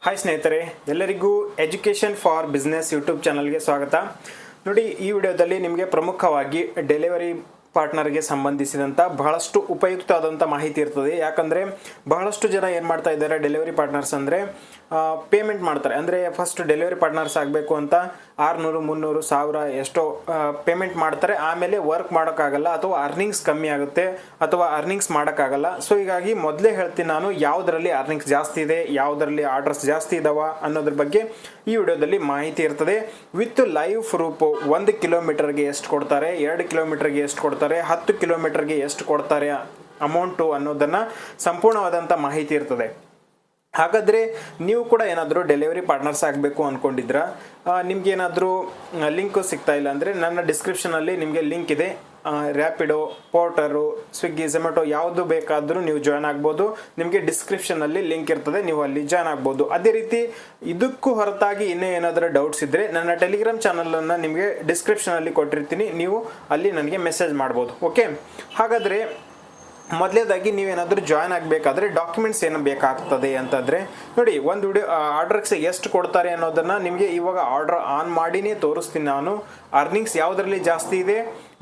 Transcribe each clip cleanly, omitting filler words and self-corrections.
Hi ಸ್ನೇಹಿತರೆ, ಎಲ್ಲರಿಗೂ education for business YouTube ಚಾನಲ್ಗೆ ಸ್ವಾಗತ. ನೋಡಿ, ಈ ವಿಡಿಯೋದಲ್ಲಿ ನಿಮಗೆ ಪ್ರಮುಖವಾಗಿ ಡೆಲಿವರಿ ಪಾರ್ಟ್ನರ್ಗೆ ಸಂಬಂಧಿಸಿದಂಥ ಬಹಳಷ್ಟು ಉಪಯುಕ್ತವಾದಂಥ ಮಾಹಿತಿ ಇರ್ತದೆ. ಯಾಕಂದರೆ ಬಹಳಷ್ಟು ಜನ ಏನು ಮಾಡ್ತಾ ಇದ್ದಾರೆ, ಡೆಲಿವರಿ ಪಾರ್ಟ್ನರ್ಸ್ ಅಂದರೆ ಪೇಮೆಂಟ್ ಮಾಡ್ತಾರೆ. ಅಂದರೆ ಫಸ್ಟ್ ಡೆಲಿವರಿ ಪಾರ್ಟ್ನರ್ಸ್ ಆಗಬೇಕು ಅಂತ 600, 300, 1000 ಎಷ್ಟೋ ಪೇಮೆಂಟ್ ಮಾಡ್ತಾರೆ. ಆಮೇಲೆ ವರ್ಕ್ ಮಾಡೋಕ್ಕಾಗಲ್ಲ, ಅಥವಾ ಅರ್ನಿಂಗ್ಸ್ ಕಮ್ಮಿ ಆಗುತ್ತೆ, ಅಥವಾ ಅರ್ನಿಂಗ್ಸ್ ಮಾಡೋಕ್ಕಾಗಲ್ಲ. ಸೊ ಹೀಗಾಗಿ ಮೊದಲೇ ಹೇಳ್ತೀನಿ ನಾನು, ಯಾವುದರಲ್ಲಿ ಅರ್ನಿಂಗ್ಸ್ ಜಾಸ್ತಿ ಇದೆ, ಯಾವುದರಲ್ಲಿ ಆರ್ಡರ್ಸ್ ಜಾಸ್ತಿ ಇದಾವ ಅನ್ನೋದ್ರ ಬಗ್ಗೆ ಈ ವಿಡಿಯೋದಲ್ಲಿ ಮಾಹಿತಿ ಇರ್ತದೆ. With live proof. 1 ಕಿಲೋಮೀಟರ್ಗೆ ಎಷ್ಟು ಕೊಡ್ತಾರೆ, 2 ಕಿಲೋಮೀಟರ್ಗೆ ಎಷ್ಟು ಕೊಡ್ತಾರೆ, 10 ಕಿಲೋಮೀಟರ್ಗೆ ಎಷ್ಟು ಕೊಡ್ತಾರೆ ಅಮೌಂಟು ಅನ್ನೋದನ್ನು ಸಂಪೂರ್ಣವಾದಂಥ ಮಾಹಿತಿ ಇರ್ತದೆ. ಹಾಗಾದರೆ ನೀವು ಕೂಡ ಏನಾದರೂ ಡೆಲಿವರಿ ಪಾರ್ಟ್ನರ್ಸ್ ಆಗಬೇಕು ಅಂದ್ಕೊಂಡಿದ್ರ, ನಿಮ್ಗೇನಾದರೂ ಲಿಂಕು ಸಿಗ್ತಾ ಇಲ್ಲ ಅಂದರೆ ನನ್ನ ಡಿಸ್ಕ್ರಿಪ್ಷನಲ್ಲಿ ನಿಮಗೆ ಲಿಂಕ್ ಇದೆ. ರ್ಯಾಪಿಡೋ, ಪೋರ್ಟರು, ಸ್ವಿಗ್ಗಿ, ಝೊಮ್ಯಾಟೊ ಯಾವುದು ಬೇಕಾದರೂ ನೀವು ಜಾಯ್ನ್ ಆಗ್ಬೋದು. ನಿಮಗೆ ಡಿಸ್ಕ್ರಿಪ್ಷನಲ್ಲಿ ಲಿಂಕ್ ಇರ್ತದೆ, ನೀವು ಅಲ್ಲಿ ಜಾಯ್ನ್ ಆಗ್ಬೋದು. ಅದೇ ರೀತಿ ಇದಕ್ಕೂ ಹೊರತಾಗಿ ಇನ್ನೂ ಏನಾದರೂ ಡೌಟ್ಸ್ ಇದ್ದರೆ ನನ್ನ ಟೆಲಿಗ್ರಾಮ್ ಚಾನಲನ್ನು ನಿಮಗೆ ಡಿಸ್ಕ್ರಿಪ್ಷನಲ್ಲಿ ಕೊಟ್ಟಿರ್ತೀನಿ, ನೀವು ಅಲ್ಲಿ ನನಗೆ ಮೆಸೇಜ್ ಮಾಡ್ಬೋದು. ಓಕೆ, ಹಾಗಾದರೆ ಮೊದಲೇದಾಗಿ ನೀವೇನಾದರೂ ಜಾಯ್ನ್ ಆಗಬೇಕಾದ್ರೆ ಡಾಕ್ಯುಮೆಂಟ್ಸ್ ಏನು ಬೇಕಾಗ್ತದೆ ಅಂತಂದರೆ, ನೋಡಿ, ಒಂದು ವಿಡಿಯೋ ಆರ್ಡರ್ಸ್ ಎಷ್ಟು ಕೊಡ್ತಾರೆ ಅನ್ನೋದನ್ನು ನಿಮಗೆ ಇವಾಗ ಆರ್ಡರ್ ಆನ್ ಮಾಡಿನೇ ತೋರಿಸ್ತೀನಿ ನಾನು. ಅರ್ನಿಂಗ್ಸ್ ಯಾವುದರಲ್ಲಿ ಜಾಸ್ತಿ ಇದೆ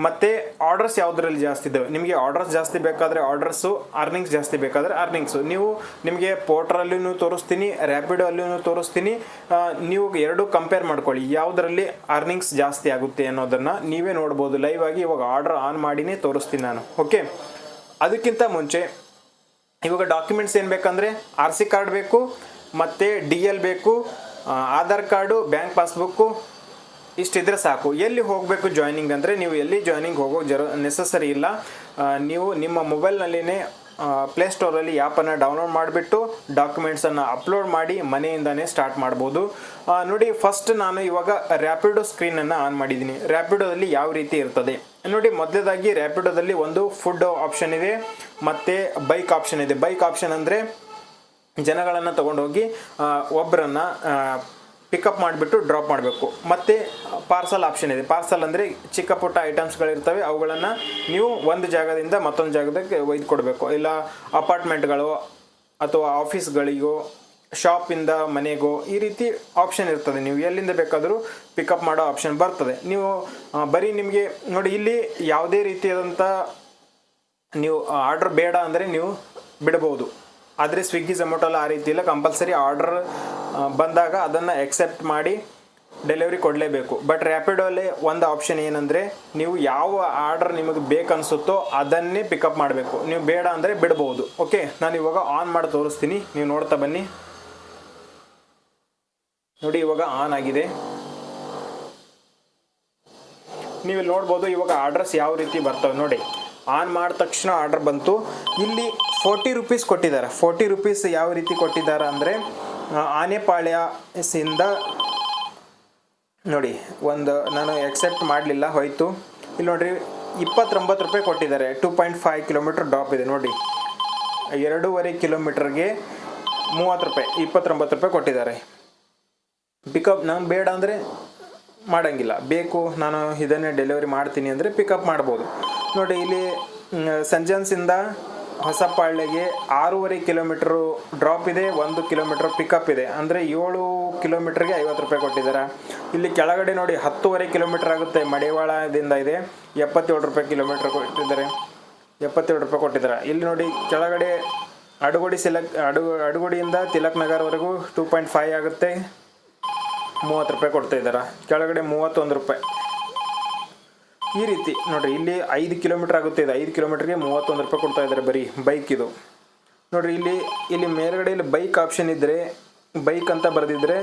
ಮತ್ತು ಆರ್ಡರ್ಸ್ ಯಾವುದರಲ್ಲಿ ಜಾಸ್ತಿ ಇದ್ದಾವೆ. ನಿಮಗೆ ಆರ್ಡರ್ಸ್ ಜಾಸ್ತಿ ಬೇಕಾದರೆ ಆರ್ಡರ್ಸು, ಅರ್ನಿಂಗ್ಸ್ ಜಾಸ್ತಿ ಬೇಕಾದರೆ ಅರ್ನಿಂಗ್ಸು. ನಿಮಗೆ ಪೋರ್ಟ್ರಲ್ಲೂ ತೋರಿಸ್ತೀನಿ, ರ್ಯಾಪಿಡೋ ಅಲ್ಲೂ ತೋರಿಸ್ತೀನಿ. ನೀವು ಎರಡೂ ಕಂಪೇರ್ ಮಾಡ್ಕೊಳ್ಳಿ, ಯಾವುದರಲ್ಲಿ ಅರ್ನಿಂಗ್ಸ್ ಜಾಸ್ತಿ ಆಗುತ್ತೆ ಅನ್ನೋದನ್ನು ನೀವೇ ನೋಡ್ಬೋದು. ಲೈವ್ ಆಗಿ ಇವಾಗ ಆರ್ಡರ್ ಆನ್ ಮಾಡಿನೇ ತೋರಿಸ್ತೀನಿ ನಾನು. ಓಕೆ, ಅದಕ್ಕಿಂತ ಮುಂಚೆ ಇವಾಗ ಡಾಕ್ಯುಮೆಂಟ್ಸ್ ಏನು ಬೇಕಂದರೆ RC ಕಾರ್ಡ್ ಬೇಕು, ಮತ್ತು DL ಬೇಕು, ಆಧಾರ್ ಕಾರ್ಡು, ಬ್ಯಾಂಕ್ ಪಾಸ್ಬುಕ್ಕು, ಇಷ್ಟಿದ್ರೆ ಸಾಕು. ಎಲ್ಲಿ ಹೋಗಬೇಕು ಜಾಯ್ನಿಂಗ್ ಅಂದರೆ, ನೀವು ಎಲ್ಲಿ ಜಾಯ್ನಿಂಗ್ ಹೋಗೋ ನೆಸಸರಿ ಇಲ್ಲ. ನೀವು ನಿಮ್ಮ ಮೊಬೈಲ್ನಲ್ಲಿನೇ ಪ್ಲೇಸ್ಟೋರಲ್ಲಿ ಆ್ಯಪನ್ನು ಡೌನ್ಲೋಡ್ ಮಾಡಿಬಿಟ್ಟು ಡಾಕ್ಯುಮೆಂಟ್ಸನ್ನು ಅಪ್ಲೋಡ್ ಮಾಡಿ ಮನೆಯಿಂದನೇ ಸ್ಟಾರ್ಟ್ ಮಾಡ್ಬೋದು. ನೋಡಿ, ಫಸ್ಟ್ ನಾನು ಇವಾಗ ರ್ಯಾಪಿಡೋ ಸ್ಕ್ರೀನನ್ನು ಆನ್ ಮಾಡಿದ್ದೀನಿ. ರ್ಯಾಪಿಡೋದಲ್ಲಿ ಯಾವ ರೀತಿ ಇರ್ತದೆ ನೋಡಿ. ಮೊದಲೇದಾಗಿ ರ್ಯಾಪಿಡೋದಲ್ಲಿ ಒಂದು ಫುಡ್ ಆಪ್ಷನ್ ಇದೆ, ಮತ್ತು ಬೈಕ್ ಆಪ್ಷನ್ ಇದೆ. ಬೈಕ್ ಆಪ್ಷನ್ ಅಂದರೆ ಜನಗಳನ್ನು ತೊಗೊಂಡೋಗಿ ಒಬ್ಬರನ್ನು ಪಿಕಪ್ ಮಾಡಿಬಿಟ್ಟು ಡ್ರಾಪ್ ಮಾಡಬೇಕು. ಮತ್ತು ಪಾರ್ಸಲ್ ಆಪ್ಷನ್ ಇದೆ. ಪಾರ್ಸಲ್ ಅಂದರೆ ಚಿಕ್ಕ ಪುಟ್ಟ ಐಟಮ್ಸ್ಗಳಿರ್ತವೆ, ಅವುಗಳನ್ನು ನೀವು ಒಂದು ಜಾಗದಿಂದ ಮತ್ತೊಂದು ಜಾಗಕ್ಕೆ ಒಯ್ದು ಕೊಡಬೇಕು. ಇಲ್ಲ ಅಪಾರ್ಟ್ಮೆಂಟ್ಗಳು ಅಥವಾ ಆಫೀಸ್ಗಳಿಗೋ, ಶಾಪಿಂದ ಮನೆಗೋ, ಈ ರೀತಿ ಆಪ್ಷನ್ ಇರ್ತದೆ. ನೀವು ಎಲ್ಲಿಂದ ಬೇಕಾದರೂ ಪಿಕಪ್ ಮಾಡೋ ಆಪ್ಷನ್ ಬರ್ತದೆ. ನೀವು ಬರೀ ನಿಮಗೆ ನೋಡಿ, ಇಲ್ಲಿ ಯಾವುದೇ ರೀತಿಯಾದಂಥ ನೀವು ಆರ್ಡ್ರ್ ಬೇಡ ಅಂದರೆ ನೀವು ಬಿಡ್ಬೋದು. ಆದರೆ ಸ್ವಿಗ್ಗಿ, ಝೊಮ್ಯಾಟೊಲ್ಲ ಆ ರೀತಿ ಇಲ್ಲ. ಕಂಪಲ್ಸರಿ ಆರ್ಡರ್ ಬಂದಾಗ ಅದನ್ನು ಎಕ್ಸೆಪ್ಟ್ ಮಾಡಿ ಡೆಲಿವರಿ ಕೊಡಲೇಬೇಕು. ಬಟ್ ರ್ಯಾಪಿಡೋಲ್ಲೇ ಒಂದು ಆಪ್ಷನ್ ಏನಂದರೆ, ನೀವು ಯಾವ ಆರ್ಡರ್ ನಿಮಗೆ ಬೇಕನ್ಸುತ್ತೋ ಅದನ್ನೇ ಪಿಕಪ್ ಮಾಡಬೇಕು. ನೀವು ಬೇಡ ಅಂದರೆ ಬಿಡ್ಬೋದು. ಓಕೆ, ನಾನು ಇವಾಗ ಆನ್ ಮಾಡಿ ತೋರಿಸ್ತೀನಿ, ನೀವು ನೋಡ್ತಾ ಬನ್ನಿ. ನೋಡಿ, ಇವಾಗ ಆನ್ ಆಗಿದೆ. ನೀವು ನೋಡ್ಬೋದು ಇವಾಗ ಆರ್ಡರ್ಸ್ ಯಾವ ರೀತಿ ಬರ್ತವೆ ನೋಡಿ. ಆನ್ ಮಾಡಿದ ತಕ್ಷಣ ಆರ್ಡರ್ ಬಂತು. ಇಲ್ಲಿ 40 ರೂಪೀಸ್ ಕೊಟ್ಟಿದ್ದಾರೆ. 40 ರೂಪೀಸ್ ಯಾವ ರೀತಿ ಕೊಟ್ಟಿದ್ದಾರೆ ಅಂದರೆ, ಆನೆಪಾಳ್ಯದಿಂದ ನೋಡಿ, ನಾನು ಎಕ್ಸೆಪ್ಟ್ ಮಾಡಲಿಲ್ಲ, ಹೋಯಿತು. ಇಲ್ಲಿ ನೋಡಿರಿ, 29 ರೂಪಾಯಿ ಕೊಟ್ಟಿದ್ದಾರೆ. 2.5 ಕಿಲೋಮೀಟರ್ ಡ್ರಾಪ್ ಇದೆ ನೋಡಿ. 2.5 ಕಿಲೋಮೀಟರ್ಗೆ 30 ರೂಪಾಯಿ, 29 ರೂಪಾಯಿ ಕೊಟ್ಟಿದ್ದಾರೆ. ಪಿಕಪ್ ನಾನು ಬೇಡ ಅಂದರೆ ಮಾಡೋಂಗಿಲ್ಲ, ಬೇಕು ನಾನು ಇದನ್ನೇ ಡೆಲಿವರಿ ಮಾಡ್ತೀನಿ ಅಂದರೆ ಪಿಕಪ್ ಮಾಡ್ಬೋದು. ನೋಡಿ, ಇಲ್ಲಿ ಸಂಜನ್ಸಿಂದ ಹೊಸಪಾಳ್ಯಗೆ 6.5 ಕಿಲೋಮೀಟ್ರು ಡ್ರಾಪ್ ಇದೆ, 1 ಕಿಲೋಮೀಟ್ರ್ ಪಿಕಪ್ ಇದೆ. ಅಂದರೆ 7 ಕಿಲೋಮೀಟ್ರಿಗೆ 50 ರೂಪಾಯಿ ಕೊಟ್ಟಿದ್ದಾರೆ. ಇಲ್ಲಿ ಕೆಳಗಡೆ ನೋಡಿ 10.5 ಕಿಲೋಮೀಟ್ರ್ ಆಗುತ್ತೆ, ಮಡಿವಾಳದಿಂದ ಇದೆ, 77 ರೂಪಾಯಿ ಕಿಲೋಮೀಟ್ರ್ ಕೊಟ್ಟಿದ್ದಾರೆ, 77 ರೂಪಾಯಿ ಕೊಟ್ಟಿದ್ದಾರೆ. ಇಲ್ಲಿ ನೋಡಿ ಕೆಳಗಡೆ ಅಡುಗೋಡಿಯಿಂದ ತಿಲಕ್ ನಗರ್ವರೆಗೂ 2.5 ಆಗುತ್ತೆ, 30 ರೂಪಾಯಿ ಕೊಡ್ತಾ ಇದ್ದಾರೆ. ಕೆಳಗಡೆ 31 ರೂಪಾಯಿ. ಈ ರೀತಿ ನೋಡಿರಿ, ಇಲ್ಲಿ 5 ಕಿಲೋಮೀಟ್ರ್ ಆಗುತ್ತೆ, ಇದು 5 ಕಿಲೋಮೀಟ್ರಿಗೆ 31 ರೂಪಾಯಿ ಕೊಡ್ತಾ ಇದ್ದಾರೆ ಬರೀ ಬೈಕ್ ಇದು. ನೋಡಿರಿ, ಇಲ್ಲಿ ಮೇಲ್ಗಡೆ ಇಲ್ಲಿ ಬೈಕ್ ಆಪ್ಷನ್ ಇದ್ದರೆ, ಬೈಕ್ ಅಂತ ಬರೆದಿದ್ದರೆ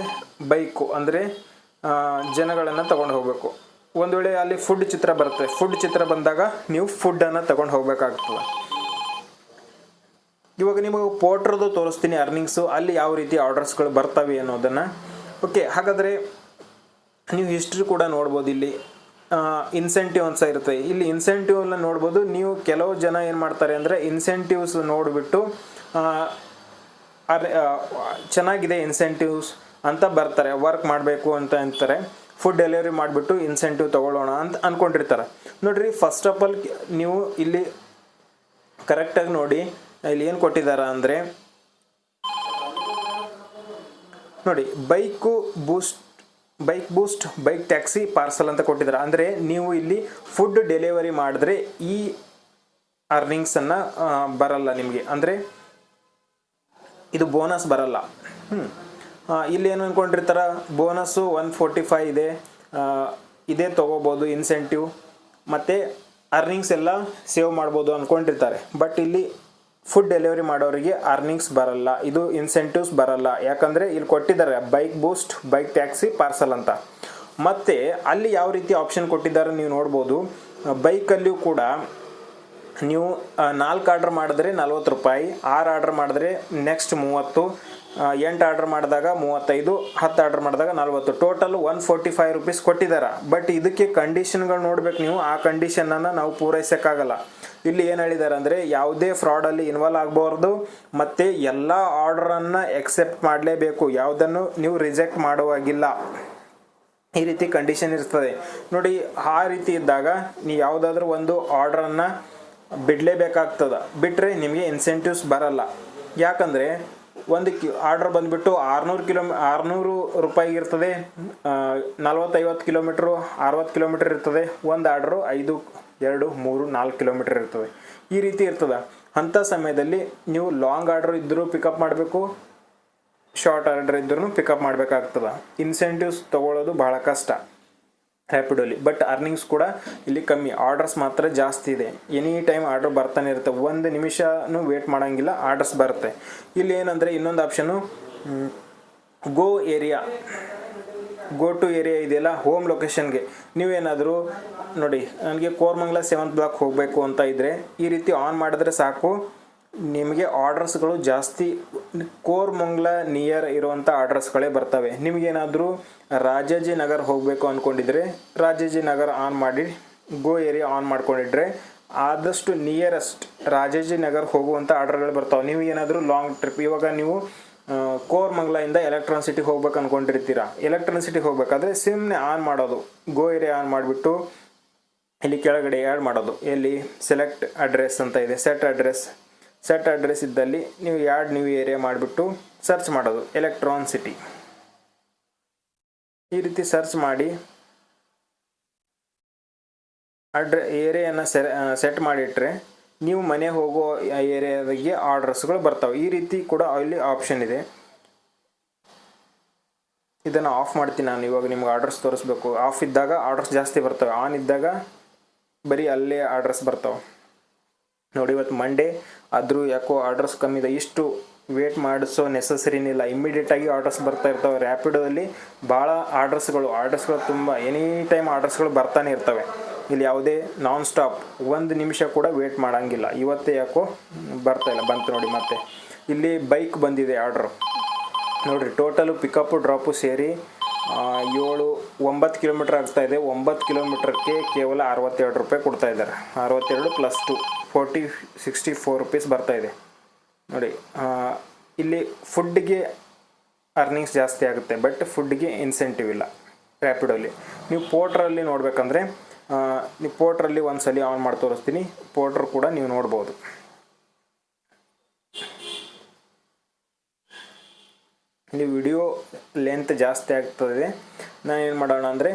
ಬೈಕು ಅಂದರೆ ಜನಗಳನ್ನು ತೊಗೊಂಡು ಹೋಗಬೇಕು. ಒಂದು ವೇಳೆ ಅಲ್ಲಿ ಫುಡ್ ಚಿತ್ರ ಬರುತ್ತೆ, ಫುಡ್ ಚಿತ್ರ ಬಂದಾಗ ನೀವು ಫುಡ್ಡನ್ನು ತೊಗೊಂಡು ಹೋಗಬೇಕಾಗ್ತದೆ. ಇವಾಗ ನಿಮಗೆ ಪೋರ್ಟ್ರದ್ದು ತೋರಿಸ್ತೀನಿ ಅರ್ನಿಂಗ್ಸು, ಅಲ್ಲಿ ಯಾವ ರೀತಿ ಆರ್ಡರ್ಸ್ಗಳು ಬರ್ತವೆ ಅನ್ನೋದನ್ನು. ಓಕೆ, ಹಾಗಾದರೆ ನೀವು ಹಿಸ್ಟ್ರಿ ಕೂಡ ನೋಡ್ಬೋದು. ಇಲ್ಲಿ ಇನ್ಸೆಂಟಿವ್ ಅಂತ ಇರುತ್ತೆ. ಇಲ್ಲಿ ಇನ್ಸೆಂಟಿವ್ನ ನೋಡ್ಬೋದು. ನೀವು ಕೆಲವು ಜನ ಏನು ಮಾಡ್ತಾರೆ ಅಂದರೆ, ಇನ್ಸೆಂಟಿವ್ಸ್ ನೋಡಿಬಿಟ್ಟು ಚೆನ್ನಾಗಿದೆ ಇನ್ಸೆಂಟಿವ್ಸ್ ಅಂತ ಬರ್ತಾರೆ, ವರ್ಕ್ ಮಾಡಬೇಕು ಅಂತ ಅಂತಾರೆ. ಫುಡ್ ಡೆಲಿವರಿ ಮಾಡಿಬಿಟ್ಟು ಇನ್ಸೆಂಟಿವ್ ತೊಗೊಳ್ಳೋಣ ಅಂತ ಅಂದ್ಕೊಂಡಿರ್ತಾರೆ. ನೋಡಿರಿ, ಫಸ್ಟ್ ಆಫ್ ಆಲ್ ನೀವು ಇಲ್ಲಿ ಕರೆಕ್ಟಾಗಿ ನೋಡಿ, ಇಲ್ಲಿ ಏನು ಕೊಟ್ಟಿದ್ದಾರೆ ಅಂದರೆ ನೋಡಿ ಬೈಕ್ ಬೂಸ್ಟ್ ಬೈಕ್ ಟ್ಯಾಕ್ಸಿ ಪಾರ್ಸಲ್ ಅಂತ ಕೊಟ್ಟಿದ್ದಾರೆ. ಅಂದರೆ ನೀವು ಇಲ್ಲಿ ಫುಡ್ ಡೆಲಿವರಿ ಮಾಡಿದ್ರೆ ಈ ಅರ್ನಿಂಗ್ಸನ್ನು ಬರಲ್ಲ ನಿಮಗೆ, ಅಂದರೆ ಇದು ಬೋನಸ್ ಬರಲ್ಲ. ಇಲ್ಲಿ ಏನು ಅಂದ್ಕೊಂಡಿರ್ತಾರೆ, ಬೋನಸ್ಸು 145 ಇದೆ, ಇದೇ ತೊಗೋಬೋದು ಇನ್ಸೆಂಟಿವ್, ಮತ್ತು ಅರ್ನಿಂಗ್ಸ್ ಎಲ್ಲ ಸೇವ್ ಮಾಡ್ಬೋದು ಅಂದ್ಕೊಂಡಿರ್ತಾರೆ. ಬಟ್ ಇಲ್ಲಿ ಫುಡ್ ಡೆಲಿವರಿ ಮಾಡೋರಿಗೆ ಅರ್ನಿಂಗ್ಸ್ ಬರಲ್ಲ, ಇದು ಇನ್ಸೆಂಟಿವ್ಸ್ ಬರಲ್ಲ. ಯಾಕಂದರೆ ಇಲ್ಲಿ ಕೊಟ್ಟಿದ್ದಾರೆ ಬೈಕ್ ಬೂಸ್ಟ್ ಬೈಕ್ ಟ್ಯಾಕ್ಸಿ ಪಾರ್ಸಲ್ ಅಂತ. ಮತ್ತು ಅಲ್ಲಿ ಯಾವ ರೀತಿ ಆಪ್ಷನ್ ಕೊಟ್ಟಿದ್ದಾರೆ ನೀವು ನೋಡ್ಬೋದು. ಬೈಕಲ್ಲಿಯೂ ಕೂಡ ನೀವು 4 ಆರ್ಡ್ರ್ ಮಾಡಿದ್ರೆ 40 ರೂಪಾಯಿ, 6 ಆರ್ಡ್ರ್ ಮಾಡಿದ್ರೆ ನೆಕ್ಸ್ಟ್ 30, 8 ಆರ್ಡ್ರ್ ಮಾಡಿದಾಗ 35, 10 ಆರ್ಡ್ರ್ ಮಾಡಿದಾಗ 40, ಟೋಟಲ್ 145 ರುಪೀಸ್ ಕೊಟ್ಟಿದ್ದಾರೆ. ಬಟ್ ಇದಕ್ಕೆ ಕಂಡೀಷನ್ಗಳು ನೋಡ್ಬೇಕು ನೀವು, ಆ ಕಂಡೀಷನನ್ನು ನಾವು ಪೂರೈಸೋಕ್ಕಾಗಲ್ಲ. ಇಲ್ಲಿ ಏನು ಹೇಳಿದ್ದಾರೆ ಅಂದರೆ ಯಾವುದೇ ಫ್ರಾಡಲ್ಲಿ ಇನ್ವಾಲ್ವ್ ಆಗಬಾರ್ದು, ಮತ್ತು ಎಲ್ಲ ಆರ್ಡ್ರನ್ನು ಎಕ್ಸೆಪ್ಟ್ ಮಾಡಲೇಬೇಕು, ಯಾವುದನ್ನು ನೀವು ರಿಜೆಕ್ಟ್ ಮಾಡುವಾಗಿಲ್ಲ, ಈ ರೀತಿ ಕಂಡೀಷನ್ ಇರ್ತದೆ ನೋಡಿ. ಆ ರೀತಿ ಇದ್ದಾಗ ನೀವು ಯಾವುದಾದ್ರೂ ಒಂದು ಆರ್ಡ್ರನ್ನು ಬಿಡಲೇಬೇಕಾಗ್ತದೆ, ಬಿಟ್ಟರೆ ನಿಮಗೆ ಇನ್ಸೆಂಟಿವ್ಸ್ ಬರಲ್ಲ. ಯಾಕಂದರೆ ಒಂದು ಆರ್ಡ್ರ್ ಬಂದುಬಿಟ್ಟು 600 ರೂಪಾಯಿಗೆ ಇರ್ತದೆ, 40-50 ಕಿಲೋಮೀಟ್ರು 60 ಕಿಲೋಮೀಟ್ರ್ ಇರ್ತದೆ. ಒಂದು ಆರ್ಡ್ರು 5, 2, 3, 4 ಕಿಲೋಮೀಟ್ರ್ ಇರ್ತದೆ, ಈ ರೀತಿ ಇರ್ತದೆ. ಅಂಥ ಸಮಯದಲ್ಲಿ ನೀವು ಲಾಂಗ್ ಆರ್ಡ್ರ್ ಇದ್ದರೂ ಪಿಕಪ್ ಮಾಡಬೇಕು, ಶಾರ್ಟ್ ಆರ್ಡರ್ ಇದ್ರೂ ಪಿಕಪ್ ಮಾಡಬೇಕಾಗ್ತದೆ. ಇನ್ಸೆಂಟಿವ್ಸ್ ತೊಗೊಳ್ಳೋದು ಭಾಳ ಕಷ್ಟ ರ್ಯಾಪಿಡೋಲಿ. ಬಟ್ ಅರ್ನಿಂಗ್ಸ್ ಕೂಡ ಇಲ್ಲಿ ಕಮ್ಮಿ, ಆರ್ಡರ್ಸ್ ಮಾತ್ರ ಜಾಸ್ತಿ ಇದೆ. ಎನಿ ಟೈಮ್ ಆರ್ಡರ್ ಬರ್ತಾನೆ ಇರುತ್ತೆ, ಒಂದು ನಿಮಿಷನೂ ವೇಟ್ ಮಾಡೋಂಗಿಲ್ಲ, ಆರ್ಡರ್ಸ್ ಬರುತ್ತೆ. ಇಲ್ಲಿ ಏನಂದರೆ ಇನ್ನೊಂದು ಆಪ್ಷನು ಗೋ ಟು ಏರಿಯಾ ಇದೆಯಲ್ಲ, ಹೋಮ್ ಲೊಕೇಶನ್ಗೆ ನೀವೇನಾದರೂ ನೋಡಿ, ನನಗೆ ಕೋರಮಂಗಲ 7th ಬ್ಲಾಕ್ ಹೋಗಬೇಕು ಅಂತ ಇದ್ದರೆ ಈ ರೀತಿ ಆನ್ ಮಾಡಿದ್ರೆ ಸಾಕು, ನಿಮಗೆ ಆರ್ಡರ್ಸ್ಗಳು ಜಾಸ್ತಿ ಕೋರಮಂಗಲ ನಿಯರ್ ಇರುವಂಥ ಆರ್ಡರ್ಸ್ಗಳೇ ಬರ್ತವೆ. ನಿಮಗೇನಾದರೂ ರಾಜಾಜಿನಗರ ಹೋಗಬೇಕು ಅಂದ್ಕೊಂಡಿದ್ರೆ ರಾಜಾಜಿನಗರ ಆನ್ ಮಾಡಿ ಗೋ ಏರಿಯಾ ಆನ್ ಮಾಡ್ಕೊಂಡಿದ್ರೆ ಆದಷ್ಟು ನಿಯರೆಸ್ಟ್ ರಾಜಾಜಿನಗರ ಹೋಗುವಂಥ ಆರ್ಡರ್ಗಳು ಬರ್ತಾವೆ. ನೀವು ಏನಾದರೂ ಲಾಂಗ್ ಟ್ರಿಪ್, ಇವಾಗ ನೀವು ಕೋರಮಂಗಲದಿಂದ ಎಲೆಕ್ಟ್ರಾನಿಕ್ ಸಿಟಿಗೆ ಹೋಗ್ಬೇಕು ಅಂದ್ಕೊಂಡಿರ್ತೀರ, ಎಲೆಕ್ಟ್ರಾನಿಕ್ ಸಿಟಿಗೆ ಹೋಗ್ಬೇಕಾದ್ರೆ ಸುಮ್ಮನೆ ಆನ್ ಮಾಡೋದು, ಗೋ ಏರಿಯಾ ಆನ್ ಮಾಡಿಬಿಟ್ಟು ಇಲ್ಲಿ ಕೆಳಗಡೆ ಆ್ಯಡ್ ಮಾಡೋದು, ಎಲ್ಲಿ ಸೆಲೆಕ್ಟ್ ಅಡ್ರೆಸ್ ಅಂತ ಇದೆ, ಸೆಟ್ ಅಡ್ರೆಸ್ ಇದ್ದಲ್ಲಿ ನೀವು ಆ್ಯಡ್ ನ್ಯೂ ಏರಿಯಾ ಮಾಡಿಬಿಟ್ಟು ಸರ್ಚ್ ಮಾಡೋದು ಎಲೆಕ್ಟ್ರಾನಿಕ್ ಸಿಟಿ. ಈ ರೀತಿ ಸರ್ಚ್ ಮಾಡಿ ಏರಿಯಾನ ಸೆಟ್ ಮಾಡಿಟ್ರೆ ನೀವು ಮನೆ ಹೋಗೋ ಏರಿಯಾದಾಗೆ ಆರ್ಡರ್ಸ್ಗಳು ಬರ್ತಾವೆ. ಈ ರೀತಿ ಕೂಡ ಅಲ್ಲಿ ಆಪ್ಷನ್ ಇದೆ. ಇದನ್ನು ಆಫ್ ಮಾಡ್ತೀನಿ ನಾನು, ಇವಾಗ ನಿಮ್ಗೆ ಆರ್ಡರ್ಸ್ ತೋರಿಸ್ಬೇಕು. ಆಫ್ ಇದ್ದಾಗ ಆರ್ಡರ್ಸ್ ಜಾಸ್ತಿ ಬರ್ತವೆ, ಆನ್ ಇದ್ದಾಗ ಬರೀ ಅಲ್ಲೇ ಆರ್ಡರ್ಸ್ ಬರ್ತಾವೆ. ನೋಡಿ ಇವತ್ತು ಮಂಡೇ ಆದರೂ ಯಾಕೋ ಆರ್ಡರ್ಸ್ ಕಮ್ಮಿ ಇದೆ, ಇಷ್ಟು ವೇಟ್ ಮಾಡಿಸೋ ನೆಸಸರಿನಿಲ್ಲ, ಇಮ್ಮಿಡಿಯೇಟಾಗಿ ಆರ್ಡರ್ಸ್ ಬರ್ತಾ ಇರ್ತವೆ. ರ್ಯಾಪಿಡೋದಲ್ಲಿ ಭಾಳ ಆರ್ಡರ್ಸ್ಗಳು ತುಂಬ ಎನಿ ಟೈಮ್ ಆರ್ಡರ್ಸ್ಗಳು ಬರ್ತಾನೆ ಇರ್ತವೆ. ಇಲ್ಲಿ ಯಾವುದೇ ನಾನ್ ಸ್ಟಾಪ್ 1 ನಿಮಿಷ ಕೂಡ ವೇಟ್ ಮಾಡೋಂಗಿಲ್ಲ. ಇವತ್ತೇ ಯಾಕೋ ಬರ್ತಾಯಿಲ್ಲ, ಬಂತು ನೋಡಿ. ಮತ್ತೆ ಇಲ್ಲಿ ಬೈಕ್ ಬಂದಿದೆ ಆರ್ಡ್ರು ನೋಡಿರಿ, ಟೋಟಲು ಪಿಕಪ್ಪು ಡ್ರಾಪು ಸೇರಿ 9 ಕಿಲೋಮೀಟ್ರ್ ಆಗ್ತಾಯಿದೆ. 9 ಕಿಲೋಮೀಟ್ರಕ್ಕೆ ಕೇವಲ 62 ರೂಪಾಯಿ ಕೊಡ್ತಾ ಇದ್ದಾರೆ. 62 + 2 64 ರುಪೀಸ್ ಬರ್ತಾಯಿದೆ ನೋಡಿ. ಇಲ್ಲಿ ಫುಡ್ಗೆ ಅರ್ನಿಂಗ್ಸ್ ಜಾಸ್ತಿ ಆಗುತ್ತೆ, ಬಟ್ ಫುಡ್ಗೆ ಇನ್ಸೆಂಟಿವ್ ಇಲ್ಲ ರ್ಯಾಪಿಡೋಲಿ. ನೀವು ಪೋರ್ಟ್ರಲ್ಲಿ ನೋಡಬೇಕಂದ್ರೆ ನೀವು ಪೋರ್ಟ್ರಲ್ಲಿ ಒಂದ್ಸಲಿ ಆನ್ ಮಾಡಿ ತೋರಿಸ್ತೀನಿ, ಪೋರ್ಟ್ರ್ ಕೂಡ ನೀವು ನೋಡ್ಬೋದು. ಇಲ್ಲಿ ವಿಡಿಯೋ ಲೆಂತ್ ಜಾಸ್ತಿ ಆಗ್ತದೆ, ನಾನೇನು ಮಾಡೋಣ ಅಂದರೆ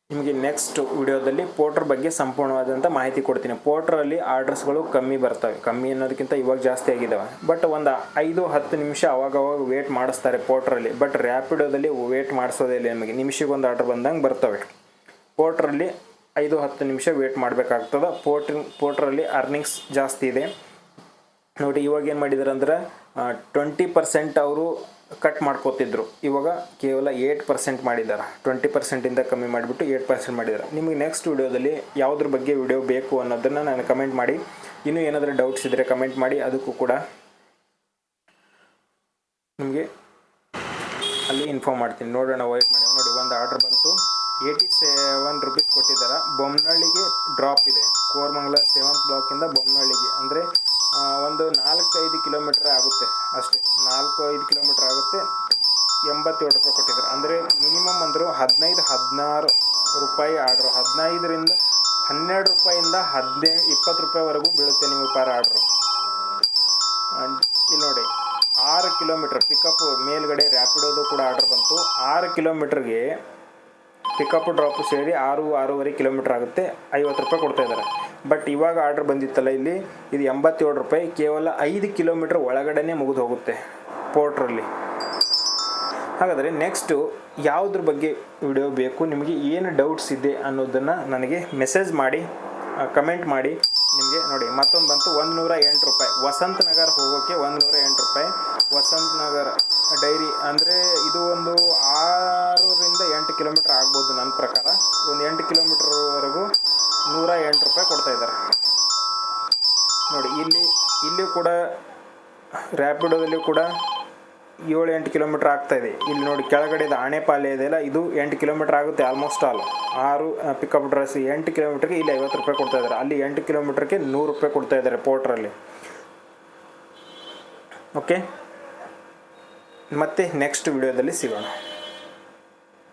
ನಿಮಗೆ ನೆಕ್ಸ್ಟ್ ವಿಡಿಯೋದಲ್ಲಿ ಪೋರ್ಟ್ರ್ ಬಗ್ಗೆ ಸಂಪೂರ್ಣವಾದಂಥ ಮಾಹಿತಿ ಕೊಡ್ತೀನಿ. ಪೋರ್ಟ್ರಲ್ಲಿ ಆರ್ಡರ್ಸ್ಗಳು ಕಮ್ಮಿ ಬರ್ತವೆ, ಕಮ್ಮಿ ಅನ್ನೋದಕ್ಕಿಂತ ಇವಾಗ ಜಾಸ್ತಿ ಆಗಿದ್ದಾವೆ. ಬಟ್ ಒಂದು 5-10 ನಿಮಿಷ ಅವಾಗವಾಗ ವೇಟ್ ಮಾಡಿಸ್ತಾರೆ ಪೋರ್ಟ್ರಲ್ಲಿ. ಬಟ್ ರ್ಯಾಪಿಡೋದಲ್ಲಿ ವೇಟ್ ಮಾಡಿಸೋದಿಲ್ಲ, ನಿಮಗೆ ನಿಮಿಷಕ್ಕೊಂದು ಆರ್ಡರ್ ಬಂದಂಗೆ ಬರ್ತವೆ. ಪೋರ್ಟ್ರಲ್ಲಿ 5-10 ನಿಮಿಷ ವೇಟ್ ಮಾಡಬೇಕಾಗ್ತದೆ. ಪೋರ್ಟ್ರಲ್ಲಿ ಅರ್ನಿಂಗ್ಸ್ ಜಾಸ್ತಿ ಇದೆ ನೋಡಿ. ಇವಾಗ ಏನು ಮಾಡಿದ್ದಾರೆ ಅಂದ್ರೆ 20% ಅವರು ಕಟ್ ಮಾಡ್ಕೋತಿದ್ರು, ಇವಾಗ ಕೇವಲ 8% ಮಾಡಿದ್ದಾರೆ. 20%ಇಂದ ಕಮ್ಮಿ ಮಾಡಿಬಿಟ್ಟು 8% ಮಾಡಿದ್ದಾರೆ. ನಿಮಗೆ ನೆಕ್ಸ್ಟ್ ವಿಡಿಯೋದಲ್ಲಿ ಯಾವುದ್ರ ಬಗ್ಗೆ ವಿಡಿಯೋ ಬೇಕು ಅನ್ನೋದನ್ನು ನಾನು ಕಮೆಂಟ್ ಮಾಡಿ. ಇನ್ನೂ ಏನಾದರೂ ಡೌಟ್ಸ್ ಇದ್ದರೆ ಕಮೆಂಟ್ ಮಾಡಿ, ಅದಕ್ಕೂ ಕೂಡ ನಿಮಗೆ ಅಲ್ಲಿ ಇನ್ಫಾರ್ಮ್ ಮಾಡ್ತೀನಿ. ನೋಡೋಣ, ವೇಟ್ ಮಾಡಿ. ನೋಡಿ ಒಂದು ಆರ್ಡ್ರ್ ಬಂತು, 87 ರುಪೀಸ್ ಕೊಟ್ಟಿದ್ದಾರೆ. ಬೊಮ್ಮನಹಳ್ಳಿಗೆ ಡ್ರಾಪ್ ಇದೆ, ಕೋರಮಂಗಲ 7th ಬ್ಲಾಕಿಂದ ಬೊಮ್ಮನಹಳ್ಳಿಗೆ, ಅಂದರೆ ಒಂದು 4-5 ಕಿಲೋಮೀಟ್ರ್ ಆಗುತ್ತೆ ಅಷ್ಟೇ. 4-5 ಕಿಲೋಮೀಟ್ರ್ ಆಗುತ್ತೆ. 87 ರೂಪಾಯಿ ಕೊಟ್ಟಿದ್ದಾರೆ. ಅಂದರೆ ಮಿನಿಮಮ್ ಅಂದರೂ 15-16 ರೂಪಾಯಿ ಆರ್ಡ್ರು. 15ರಿಂದ 12 ರೂಪಾಯಿಂದ 20 ರೂಪಾಯಿವರೆಗೂ ಬೀಳುತ್ತೆ ನಿಮಗೆ ಪರ್ ಆರ್ಡ್ರು. ಇಲ್ಲಿ ನೋಡಿ 6 ಕಿಲೋಮೀಟ್ರ್ ಪಿಕಪ್ ಮೇಲ್ಗಡೆ ರ್ಯಾಪಿಡೋದು ಕೂಡ ಆರ್ಡರ್ ಬಂತು. 6 ಕಿಲೋಮೀಟ್ರಿಗೆ ಪಿಕಪ್ ಡ್ರಾಪ್ ಸೇರಿ 6.5 ಕಿಲೋಮೀಟ್ರ್ ಆಗುತ್ತೆ, 50 ರೂಪಾಯಿ ಕೊಡ್ತಾಯಿದ್ದಾರೆ. ಬಟ್ ಇವಾಗ ಆರ್ಡ್ರ್ ಬಂದಿತ್ತಲ್ಲ ಇಲ್ಲಿ, ಇದು 87 ರೂಪಾಯಿ, ಕೇವಲ 5 ಕಿಲೋಮೀಟ್ರ್ ಒಳಗಡೆ ಮುಗಿದು ಹೋಗುತ್ತೆ ಪೋರ್ಟ್ರಲ್ಲಿ. ಹಾಗಾದರೆ ನೆಕ್ಸ್ಟು ಯಾವುದ್ರ ಬಗ್ಗೆ ವಿಡಿಯೋ ಬೇಕು, ನಿಮಗೆ ಏನು ಡೌಟ್ಸ್ ಇದೆ ಅನ್ನೋದನ್ನು ನನಗೆ ಮೆಸೇಜ್ ಮಾಡಿ, ಕಮೆಂಟ್ ಮಾಡಿ. ನಿಮಗೆ ನೋಡಿ ಮತ್ತೊಂದು ಬಂತು 108 ರೂಪಾಯಿ. ವಸಂತ ನಗರ ಹೋಗೋಕ್ಕೆ 108 ರೂಪಾಯಿ. ವಸಂತ ನಗರ ಡೈರಿ ಅಂದರೆ ಇದು ಒಂದು 6-8 ಕಿಲೋಮೀಟ್ರ್ ಆಗ್ಬೋದು ನನ್ನ ಪ್ರಕಾರ. ಒಂದು 8 ಕಿಲೋಮೀಟ್ರ್ವರೆಗೂ 108 ರೂಪಾಯಿ ಕೊಡ್ತಾಯಿದ್ದಾರೆ ನೋಡಿ. ಇಲ್ಲಿ ಕೂಡ ರ್ಯಾಪಿಡೋದಲ್ಲಿ ಕೂಡ 7-8 ಕಿಲೋಮೀಟ್ರ್ ಆಗ್ತಾಯಿದೆ. ಇಲ್ಲಿ ನೋಡಿ ಕೆಳಗಡೆದು ಆಣೆಪಾಳ್ಯ ಇದೆಯಲ್ಲ, ಇದು 8 ಕಿಲೋಮೀಟ್ರ್ ಆಗುತ್ತೆ ಆಲ್ಮೋಸ್ಟ್ ಆಲ್. 6 ಪಿಕಪ್ ಡ್ರೆಸ್ 8 ಕಿಲೋಮೀಟ್ರಿಗೆ ಇಲ್ಲಿ 50 ರೂಪಾಯಿ ಕೊಡ್ತಾಯಿದ್ದಾರೆ. ಅಲ್ಲಿ 8 ಕಿಲೋಮೀಟ್ರಿಗೆ 100 ರೂಪಾಯಿ ಕೊಡ್ತಾಯಿದ್ದಾರೆ ಪೋರ್ಟ್ರಲ್ಲಿ. ಓಕೆ, ಮತ್ತೆ ನೆಕ್ಸ್ಟ್ ವಿಡಿಯೋದಲ್ಲಿ ಸಿಗೋಣ.